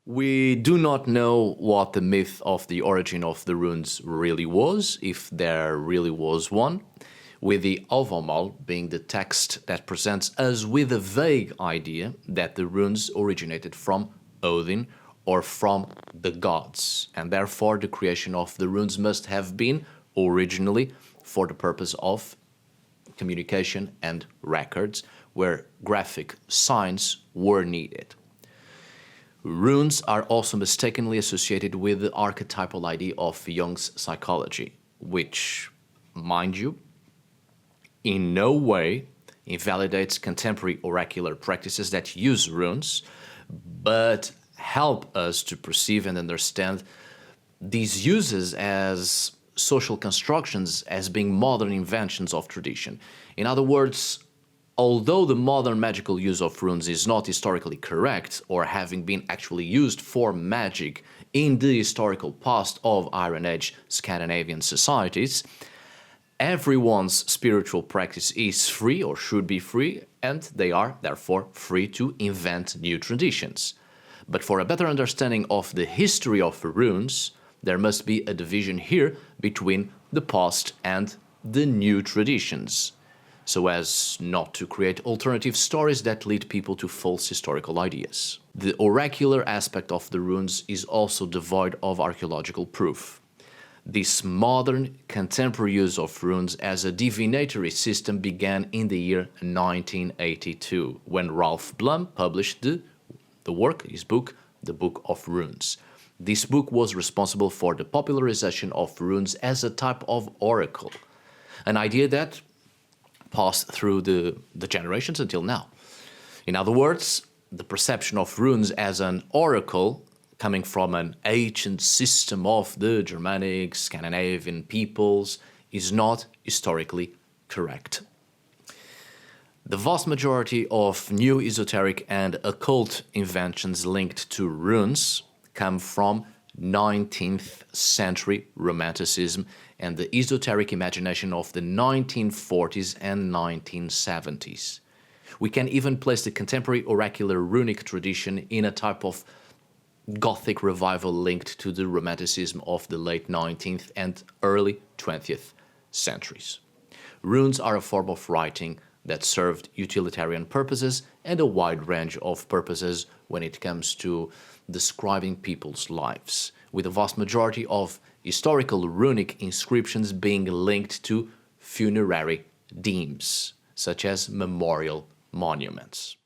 We do not know what the myth of the origin of the runes really was, if there really was one, with the Ovomal being the text that presents us with a vague idea that the runes originated from Odin or from the gods, and therefore the creation of the runes must have been originally for the purpose of communication and records, where graphic signs were needed. Runes are also mistakenly associated with the archetypal idea of Jung's psychology, which, mind you, in no way invalidates contemporary oracular practices that use runes, but help us to perceive and understand these uses as social constructions, as being modern inventions of tradition. In other words, although the modern magical use of runes is not historically correct, or having been actually used for magic in the historical past of Iron Age Scandinavian societies, everyone's spiritual practice is free or should be free, and they are therefore free to invent new traditions. But for a better understanding of the history of runes, there must be a division here between the past and the new traditions, so as not to create alternative stories that lead people to false historical ideas. The oracular aspect of the runes is also devoid of archaeological proof. This modern, contemporary use of runes as a divinatory system began in the year 1982, when Ralph Blum published his book, The Book of Runes. This book was responsible for the popularization of runes as a type of oracle, an idea that passed through the generations until now. In other words, the perception of runes as an oracle coming from an ancient system of the Germanic, Scandinavian peoples is not historically correct. The vast majority of new esoteric and occult inventions linked to runes come from 19th century Romanticism and the esoteric imagination of the 1940s and 1970s. We can even place the contemporary oracular runic tradition in a type of Gothic revival linked to the Romanticism of the late 19th and early 20th centuries. Runes are a form of writing that served utilitarian purposes and a wide range of purposes when it comes to describing people's lives, with the vast majority of historical runic inscriptions being linked to funerary themes, such as memorial monuments.